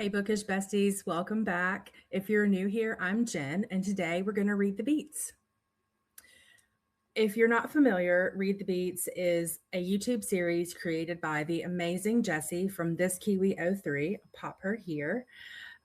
Hey, Bookish Besties, welcome back. If you're new here, I'm Jen, and today we're going to read the beats. If you're not familiar, Read the Beats is a YouTube series created by the amazing Jessi from ThisKiwi03. I'll pop her here.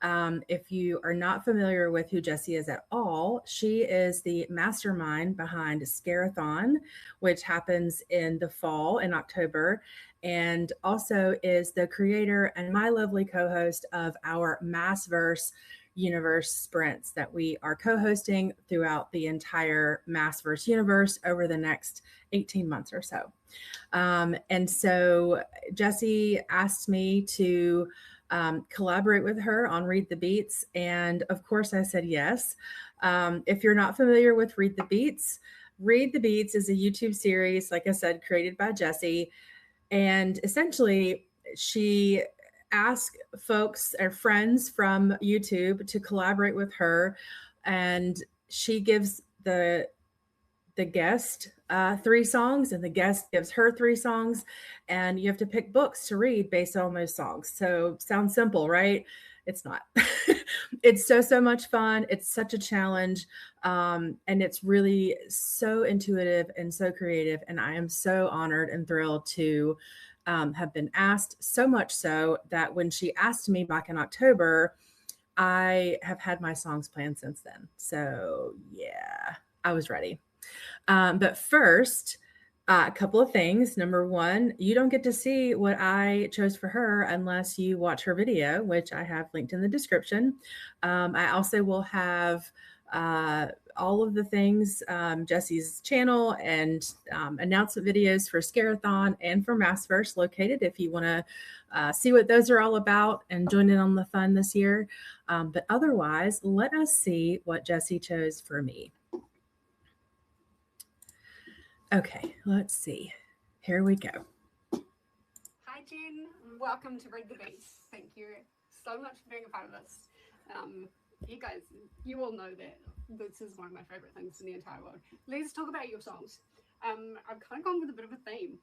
If you are not familiar with who Jessi is at all, she is the mastermind behind Scarathon, which happens in the fall in October, and also is the creator and my lovely co-host of our MAASVerse universe sprints that we are co-hosting throughout the entire MAASVerse universe over the next 18 months or so. And so Jessi asked me to collaborate with her on Read the Beats. And of course, I said yes. If you're not familiar with Read the Beats is a YouTube series, like I said, created by Jessi. And essentially, she asked folks or friends from YouTube to collaborate with her. And she gives the guest 3 songs, and the guest gives her 3 songs, and you have to pick books to read based on those songs. So sounds simple, right? It's not. It's so much fun. It's such a challenge, and it's really so intuitive and so creative, and I am so honored and thrilled to have been asked, so much so that when she asked me back in October, I have had my songs planned since then. So yeah, I was ready. But first, a couple of things. Number one, you don't get to see what I chose for her unless you watch her video, which I have linked in the description. I also will have all of the things, Jessi's channel and announcement videos for Scarathon and for MAASVerse located if you want to see what those are all about and join in on the fun this year. But otherwise, let us see what Jessi chose for me. Okay, let's see. Here we go. Hi, Jen. Welcome to Read the Beats. Thank you so much for being a part of this. You guys, you all know that this is one of my favorite things in the entire world. Let's talk about your songs. I've kind of gone with a bit of a theme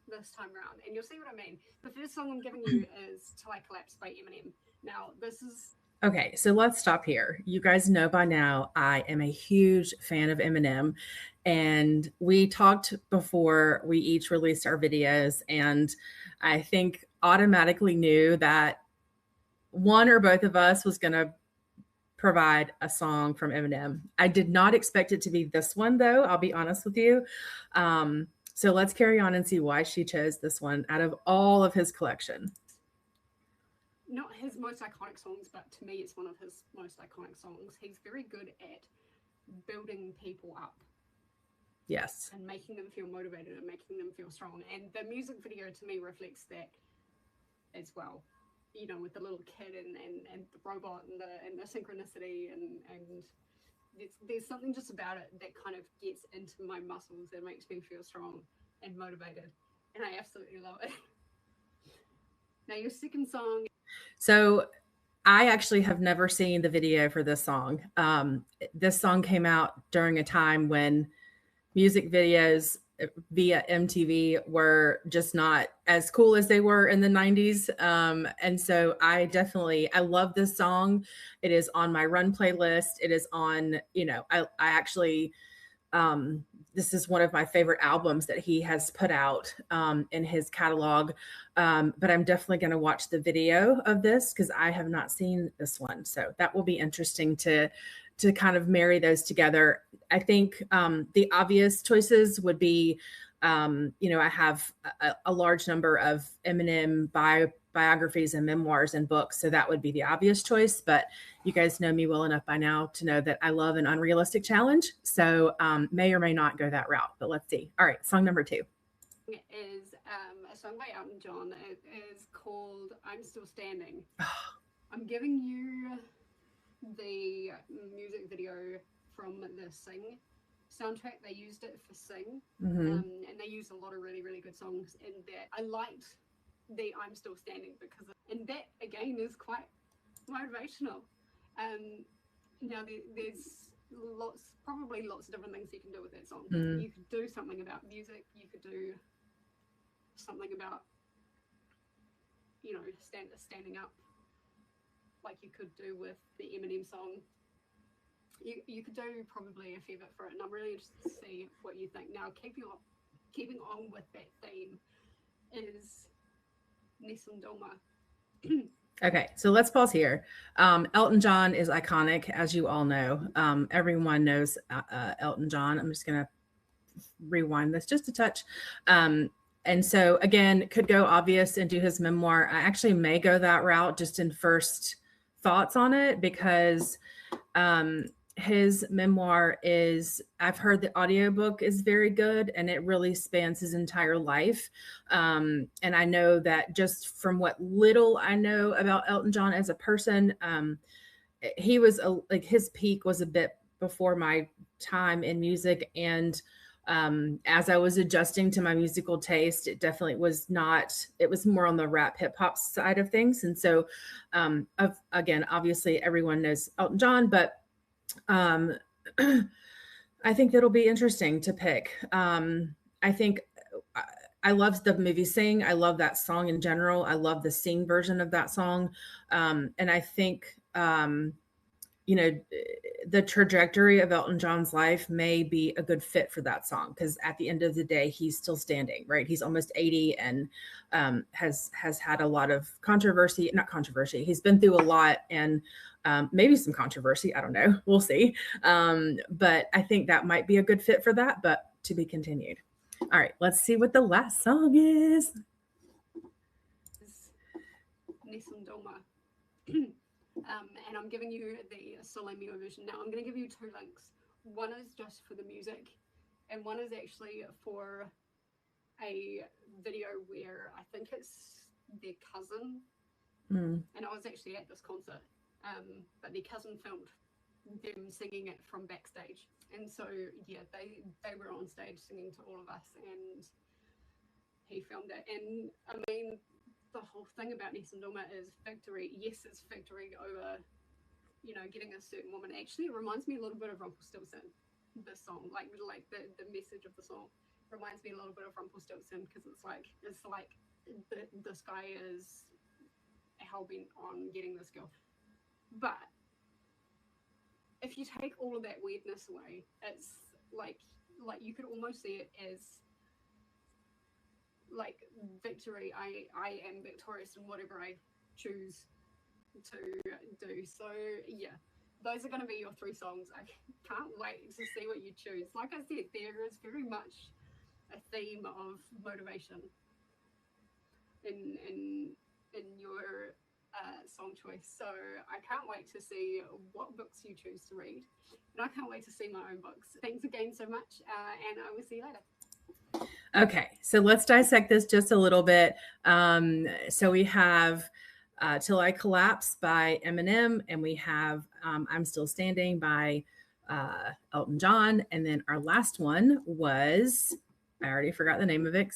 this time around, and you'll see what I mean. The first song I'm giving you is Till I Collapse by Eminem. Now, this is... Okay, so let's stop here. You guys know by now I am a huge fan of Eminem, and we talked before we each released our videos, and I think automatically knew that one or both of us was going to provide a song from Eminem. I did not expect it to be this one, though. I'll be honest with you. So let's carry on and see why she chose this one out of all of his collection. Not his most iconic songs, but to me it's one of his most iconic songs. He's very good at building people up. Yes. And making them feel motivated and making them feel strong. And the music video to me reflects that as well. You know, with the little kid and the robot and the synchronicity and there's something just about it that kind of gets into my muscles and makes me feel strong and motivated. And I absolutely love it. Now your second song. So I actually have never seen the video for this song. This song came out during a time when music videos via MTV were just not as cool as they were in the 90s. And so I love this song. It is on my run playlist. It is on, I actually, this is one of my favorite albums that he has put out in his catalog. But I'm definitely going to watch the video of this because I have not seen this one. So that will be interesting to kind of marry those together. I think the obvious choices would be, I have a large number of Eminem biographies and memoirs and books. So that would be the obvious choice. But you guys know me well enough by now to know that I love an unrealistic challenge. So may or may not go that route. But let's see. All right. Song number 2. It is a song by Elton John. It is called I'm Still Standing. I'm giving you the music video from the Sing soundtrack. They used it for Sing, and they used a lot of really, really good songs in that. I liked the I'm Still Standing because and that again is quite motivational. Now there's probably lots of different things you can do with that song. You could do something about music, you could do something about standing up like you could do with the Eminem song. You could do probably a fair bit for it, and I'm really interested to see what you think. Now, keeping on with that theme is Nessun Dorma. Okay, so let's pause here. Elton John is iconic, as you all know. Everyone knows Elton John. I'm just going to rewind this just a touch. And so, again, could go obvious and do his memoir. I actually may go that route just in first thoughts on it, because his memoir is, I've heard the audiobook is very good, and it really spans his entire life. And I know that just from what little I know about Elton John as a person, he was like, his peak was a bit before my time in music. And as I was adjusting to my musical taste, it definitely was not, it was more on the rap hip hop side of things. And so, again, obviously everyone knows Elton John, but I think that'll be interesting to pick. I think I loved the movie Sing. I love that song in general. I love the Sing version of that song. And I think, the trajectory of Elton John's life may be a good fit for that song, because at the end of the day, he's still standing, right? He's almost 80 and has had a lot of controversy, not controversy. He's been through a lot, and maybe some controversy. I don't know. We'll see. But I think that might be a good fit for that, but to be continued. All right, let's see what the last song is. Nessun Dorma. And I'm giving you the Solemio version. Now, I'm going to give you two links. One is just for the music, and one is actually for a video where I think it's their cousin. And I was actually at this concert, but their cousin filmed them singing it from backstage. And so, yeah, they were on stage singing to all of us, and he filmed it. And I mean, the whole thing about Nessun Dorma is victory. Yes, it's victory over, getting a certain woman. Actually, it reminds me a little bit of Rumpelstiltskin, this song. Like the message of the song reminds me a little bit of Rumpelstiltskin, because it's like this guy is hell-bent on getting this girl. But if you take all of that weirdness away, it's like you could almost see it as like victory. I am victorious in whatever I choose to do. So yeah, those are going to be your three songs. I can't wait to see what you choose. Like I said, there is very much a theme of motivation in your song choice. So I can't wait to see what books you choose to read, and I can't wait to see my own books. Thanks again so much, and I will see you later. Okay, so let's dissect this just a little bit. So we have Till I Collapse by Eminem, and we have I'm Still Standing by Elton John. And then our last one was, I already forgot the name of it.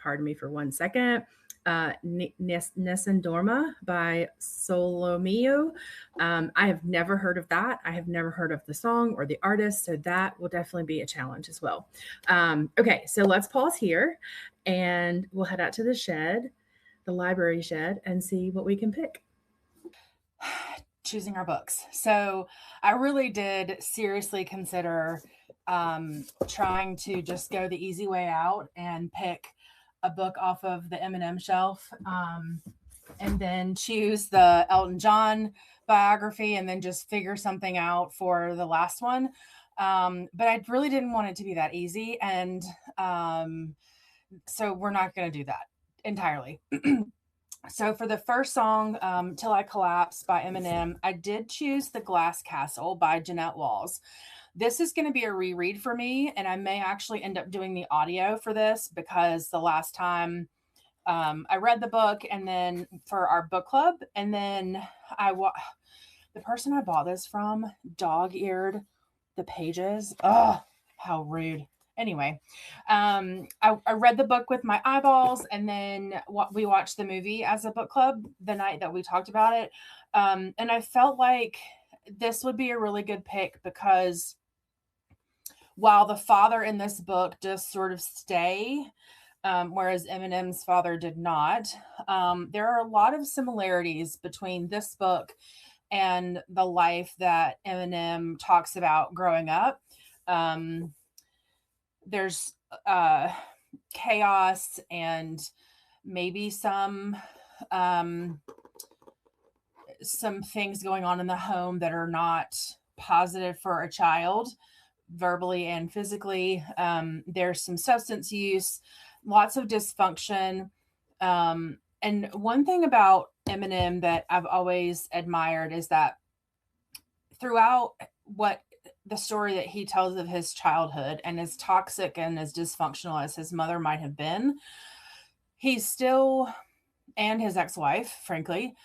Pardon me for 1 second. Nessun Dorma by Solomio. I have never heard of that. I have never heard of the song or the artist, so that will definitely be a challenge as well. Okay, so let's pause here, and we'll head out to the library shed, and see what we can pick. Choosing our books. So I really did seriously consider trying to just go the easy way out and pick a book off of the Eminem shelf, and then choose the Elton John biography, and then just figure something out for the last one. But I really didn't want it to be that easy. And so we're not going to do that entirely. So for the first song, Till I Collapse by Eminem, I did choose The Glass Castle by Jeanette Walls. This is going to be a reread for me, and I may actually end up doing the audio for this, because the last time I read the book, and then for our book club, and then the person I bought this from dog-eared the pages. Oh, how rude. Anyway, I read the book with my eyeballs, and then we watched the movie as a book club the night that we talked about it. And I felt like this would be a really good pick, because while the father in this book does sort of stay, whereas Eminem's father did not, there are a lot of similarities between this book and the life that Eminem talks about growing up. Um, there's chaos and maybe um, some things going on in the home that are not positive for a child, verbally and physically. There's some substance use, lots of dysfunction. And one thing about Eminem that I've always admired is that throughout what the story that he tells of his childhood, and as toxic and as dysfunctional as his mother might have been, he's still, and his ex-wife, frankly,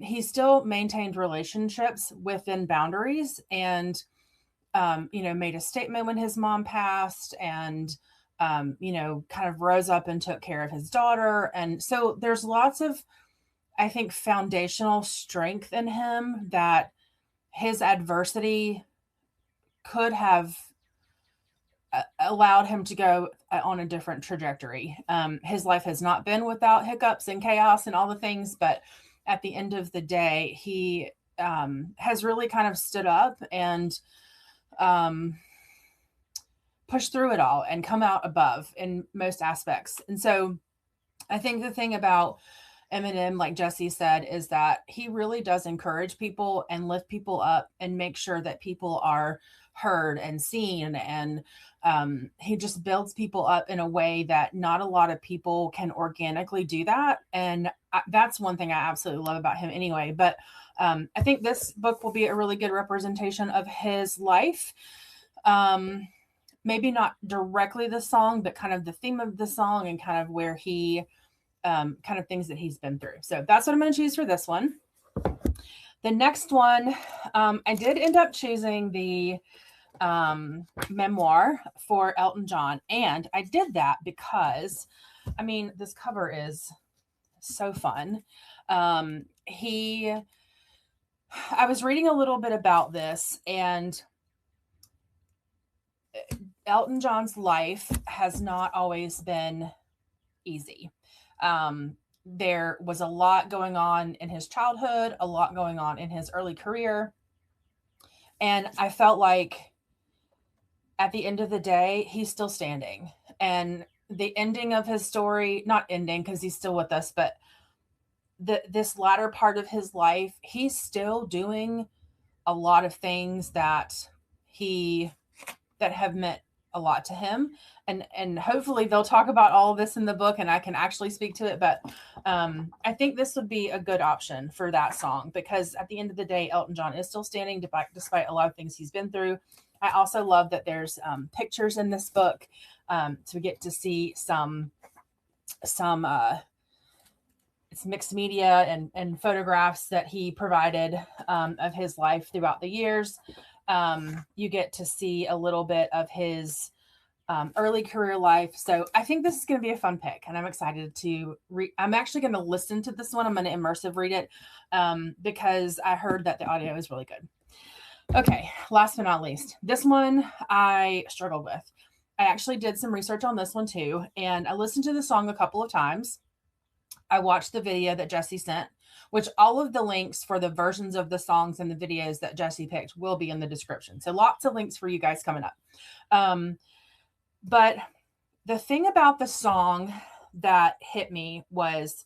he still maintained relationships within boundaries, and made a statement when his mom passed, and kind of rose up and took care of his daughter. And so there's lots of, I think, foundational strength in him that his adversity could have allowed him to go on a different trajectory. His life has not been without hiccups and chaos and all the things, but at the end of the day, he has really kind of stood up and push through it all and come out above in most aspects. And so I think the thing about Eminem, like Jessi said, is that he really does encourage people and lift people up and make sure that people are heard and seen. And he just builds people up in a way that not a lot of people can organically do that. And that's one thing I absolutely love about him anyway. But I think this book will be a really good representation of his life. Maybe not directly the song, but kind of the theme of the song and kind of where he kind of things that he's been through. So that's what I'm going to choose for this one. The next one, I did end up choosing the memoir for Elton John. And I did that because, I mean, this cover is so fun. I was reading a little bit about this, and Elton John's life has not always been easy. There was a lot going on in his childhood, a lot going on in his early career. And I felt like at the end of the day, he's still standing. And the ending of his story, not ending because he's still with us, but this latter part of his life, he's still doing a lot of things that have meant a lot to him, and hopefully they'll talk about all of this in the book and I can actually speak to it. But I think this would be a good option for that song, because at the end of the day, Elton John is still standing despite a lot of things he's been through. I also love that there's pictures in this book, to get to see some it's mixed media and photographs that he provided of his life throughout the years. You get to see a little bit of his early career life. So I think this is going to be a fun pick, and I'm excited to read. I'm actually going to listen to this one. I'm going to immersive read it because I heard that the audio is really good. Okay, last but not least, this one I struggled with. I actually did some research on this one too, and I listened to the song a couple of times. I watched the video that Jessi sent, which all of the links for the versions of the songs and the videos that Jessi picked will be in the description. So lots of links for you guys coming up. But the thing about the song that hit me was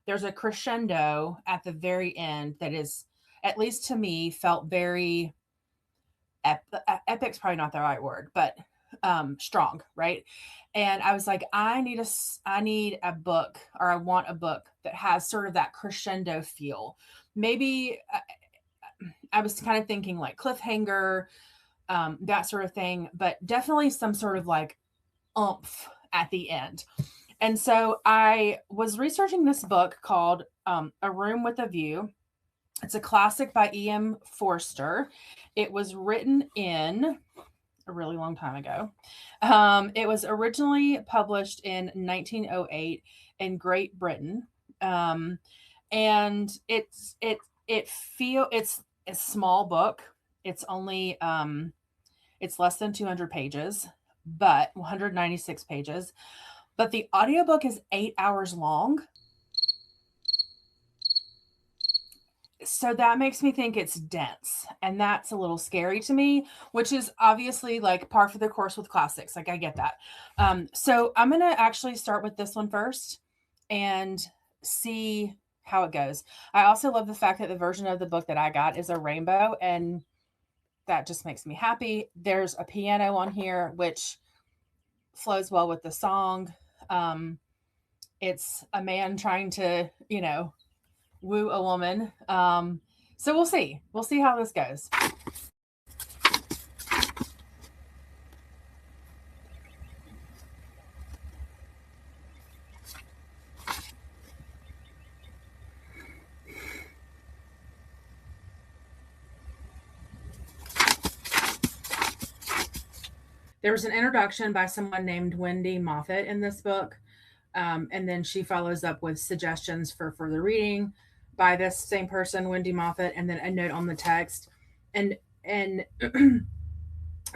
there's a crescendo at the very end that is, at least to me, felt very epic's probably not the right word, but strong, right? And I was like, I need a book, or I want a book that has sort of that crescendo feel. Maybe I was kind of thinking like cliffhanger, that sort of thing, but definitely some sort of like oomph at the end. And so I was researching this book called A Room with a View. It's a classic by E.M. Forster. It was written in a really long time ago. It was originally published in 1908 in Great Britain. And it's a small book. It's only it's less than 200 pages, but 196 pages. But the audiobook is 8 hours long. So that makes me think it's dense, and that's a little scary to me, which is obviously like par for the course with classics. Like I get that. So I'm gonna actually start with this one first and see how it goes. I also love the fact that the version of the book that I got is a rainbow, and that just makes me happy. There's a piano on here, which flows well with the song. Um, it's a man trying to, woo a woman. So we'll see. We'll see how this goes. There was an introduction by someone named Wendy Moffat in this book. And then she follows up with suggestions for further reading by this same person, Wendy Moffat, and then a note on the text. And the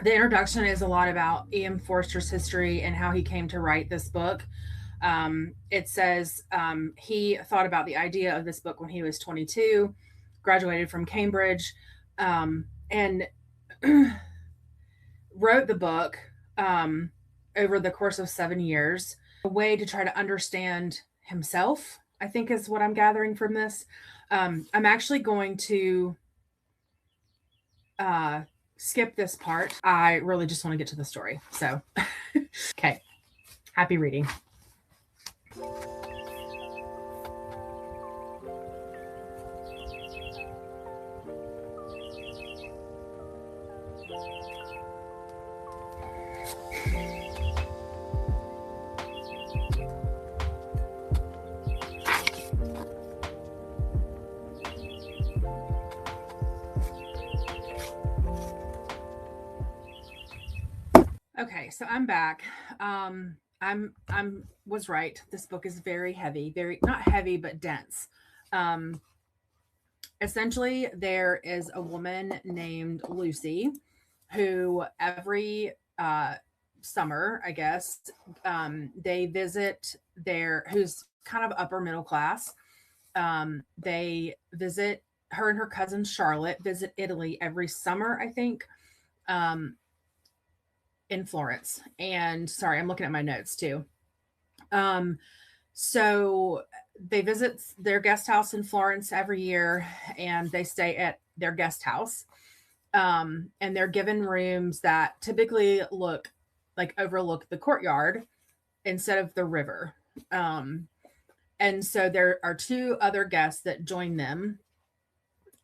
introduction is a lot about E.M. Forster's history and how he came to write this book. It says he thought about the idea of this book when he was 22, graduated from Cambridge, and wrote the book over the course of 7 years. A way to try to understand himself, I think, is what I'm gathering from this. I'm actually going to skip this part. I really just want to get to the story. So, okay. Happy reading. Okay, so I'm back. I'm was right. This book is very heavy, very not heavy but dense. Um, Essentially, there is a woman named Lucy who every summer, I guess, they visit who's kind of upper middle class. They visit her and her cousin Charlotte visit Italy every summer, I think. Um, in Florence. And sorry, I'm looking at my notes too. Um, so they visit their guest house in Florence every year and they stay at their guest house. And they're given rooms that typically overlook the courtyard instead of the river. And so there are two other guests that join them,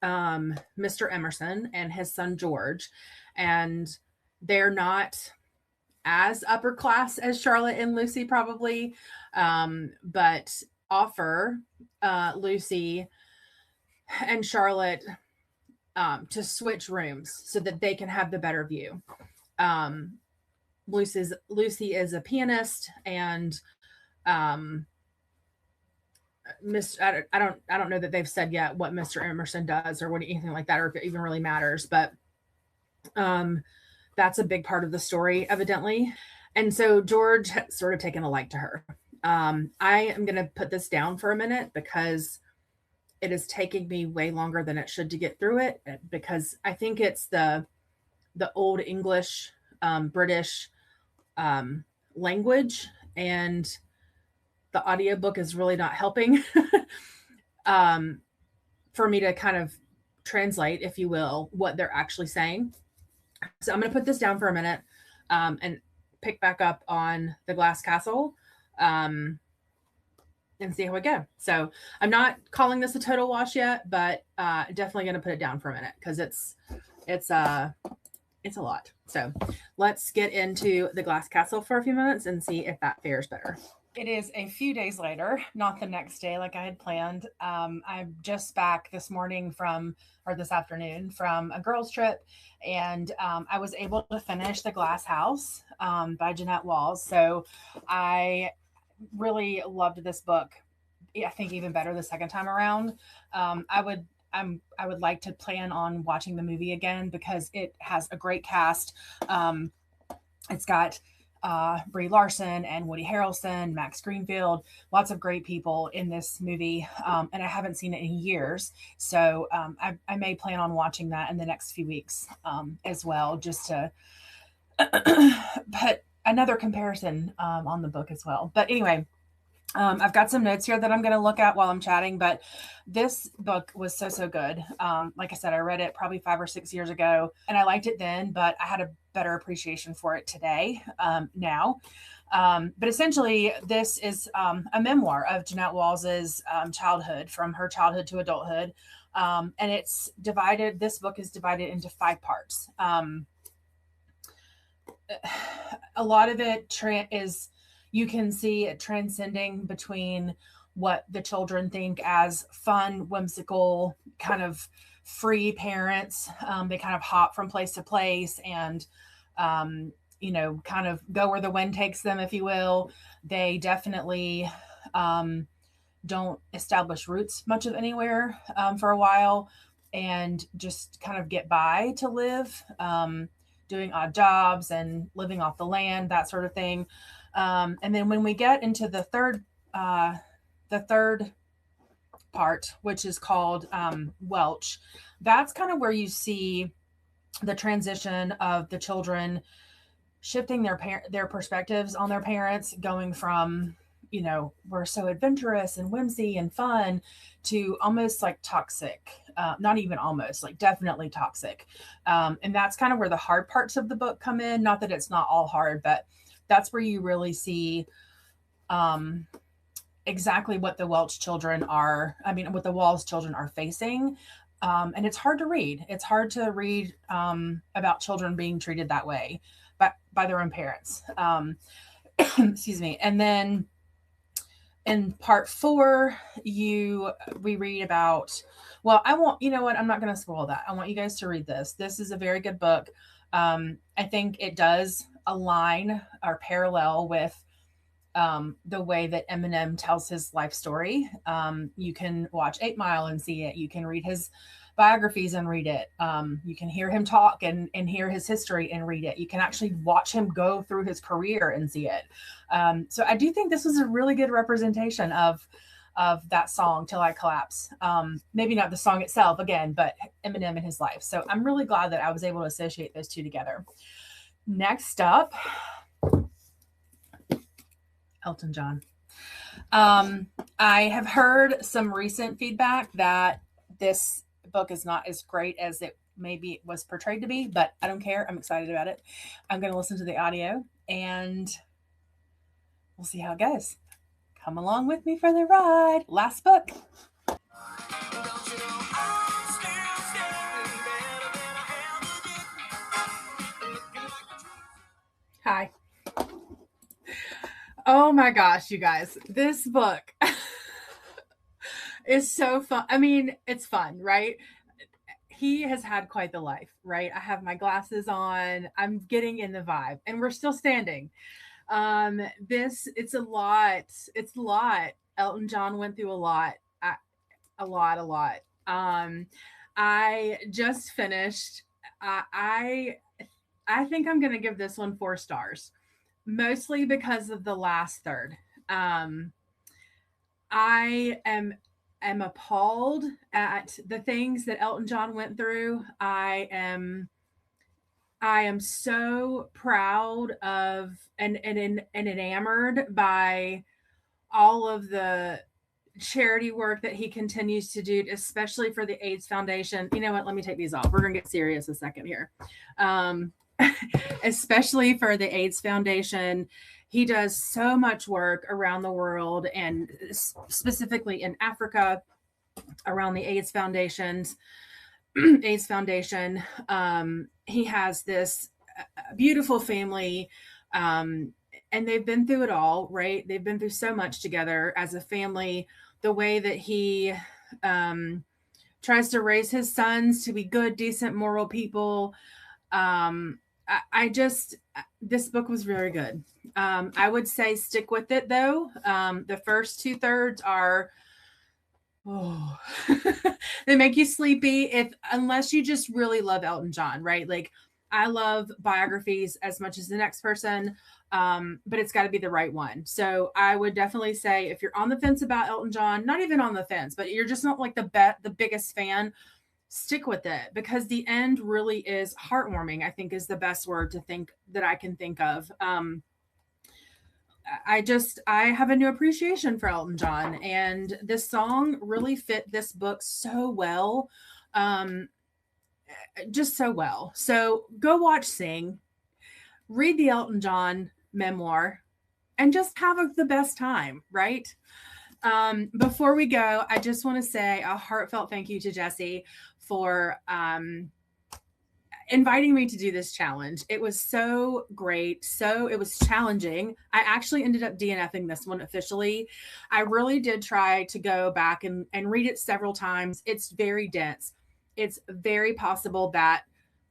Mr. Emerson and his son George. And they're not as upper class as Charlotte and Lucy probably, but offer Lucy and Charlotte to switch rooms so that they can have the better view. Lucy is a pianist, and I don't know that they've said yet what Mr. Emerson does or what anything like that, or if it even really matters, but that's a big part of the story, evidently. And so George has sort of taken a like to her. I am going to put this down for a minute because it is taking me way longer than it should to get through it, because I think it's the old English, British language, and the audiobook is really not helping for me to kind of translate, if you will, what they're actually saying. So I'm going to put this down for a minute and pick back up on the Glass Castle and see how we go. So I'm not calling this a total wash yet, but definitely going to put it down for a minute because it's a lot. So let's get into the Glass Castle for a few minutes and see if that fares better. It is a few days later, not the next day like I had planned. I'm just back this afternoon from a girls' trip, and I was able to finish The Glass House by Jeanette Walls. So I really loved this book. I think even better the second time around. I would like to plan on watching the movie again because it has a great cast. It's got Brie Larson and Woody Harrelson, Max Greenfield, lots of great people in this movie. And I haven't seen it in years. So I may plan on watching that in the next few weeks as well, just to put another comparison on the book as well. But anyway, I've got some notes here that I'm going to look at while I'm chatting, but this book was so good. Like I said, I read it probably 5 or 6 years ago and I liked it then, but I had a better appreciation for it today now. But essentially, this is a memoir of Jeanette Walls's childhood, from her childhood to adulthood. And it's divided, this book is divided into 5 parts. A lot of it is, you can see it transcending between what the children think as fun, whimsical, kind of free parents. They kind of hop from place to place and, kind of go where the wind takes them, if you will. They definitely don't establish roots much of anywhere for a while, and just kind of get by to live, doing odd jobs and living off the land, that sort of thing. And then when we get into the third part, which is called Welch, that's kind of where you see the transition of the children shifting their perspectives on their parents, going from, we're so adventurous and whimsy and fun, to almost like toxic. Not even almost, like definitely toxic. And that's kind of where the hard parts of the book come in. Not that it's not all hard, but that's where you really see exactly what the Welch children are, what the Walls children are facing. And it's hard to read. It's hard to read about children being treated that way by their own parents. Excuse me. And then in part 4, we read about, well, you know what? I'm not going to spoil that. I want you guys to read this. This is a very good book. I think it does align or parallel with the way that Eminem tells his life story. You can watch 8 Mile and see it. You can read his biographies and read it. You can hear him talk and hear his history and read it. You can actually watch him go through his career and see it. So I do think this was a really good representation of that song, Till I Collapse. Maybe not the song itself again, but Eminem and his life. So I'm really glad that I was able to associate those two together. Next up, Elton John. I have heard some recent feedback that this book is not as great as it maybe was portrayed to be, but I don't care. I'm excited about it. I'm going to listen to the audio and we'll see how it goes. Come along with me for the ride. Last book. Hi. Oh my gosh, you guys. This book is so fun. It's fun, right? He has had quite the life, right? I have my glasses on. I'm getting in the vibe, and we're still standing. It's a lot. It's a lot. Elton John went through a lot. A lot. I just finished. I think I'm going to give this one 4 stars, mostly because of the last third. I am appalled at the things that Elton John went through. I am so proud of and enamored by all of the charity work that he continues to do, especially for the AIDS Foundation. You know what? Let me take these off. We're going to get serious a second here. Especially for the AIDS Foundation. He does so much work around the world, and specifically in Africa around the AIDS Foundation. He has this beautiful family, and they've been through it all, right? They've been through so much together as a family. The way that he tries to raise his sons to be good, decent, moral people. This book was very good. I would say stick with it though. The first 2/3 are, they make you sleepy unless you just really love Elton John, right? Like I love biographies as much as the next person, but it's got to be the right one. So I would definitely say if you're on the fence about Elton John, not even on the fence, but you're just not like the biggest fan, stick with it because the end really is heartwarming. I think is the best word to think that I can think of. I have a new appreciation for Elton John, and this song really fit this book so well. Um, just so well. So go watch Sing, read the Elton John memoir, and just have the best time, right? Before we go, I just want to say a heartfelt thank you to Jessi for inviting me to do this challenge. It was so great. So it was challenging. I actually ended up DNFing this one officially. I really did try to go back and read it several times. It's very dense. It's very possible that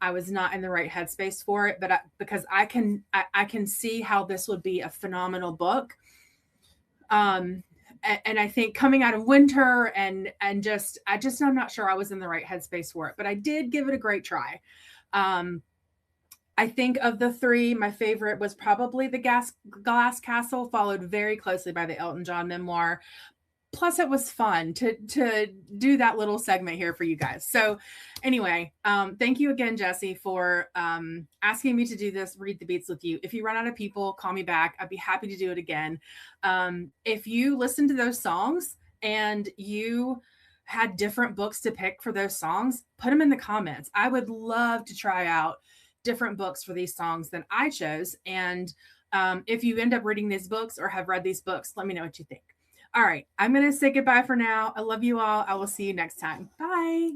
I was not in the right headspace for it, but because I can see how this would be a phenomenal book. And I think coming out of winter and I'm not sure I was in the right headspace for it, but I did give it a great try. I think of the three, my favorite was probably the Glass Castle, followed very closely by the Elton John memoir. Plus, it was fun to do that little segment here for you guys. So, anyway, thank you again, Jessi, for asking me to do this, read the beats with you. If you run out of people, call me back. I'd be happy to do it again. If you listen to those songs and you had different books to pick for those songs, put them in the comments. I would love to try out different books for these songs than I chose. And if you end up reading these books or have read these books, let me know what you think. All right, I'm going to say goodbye for now. I love you all. I will see you next time. Bye.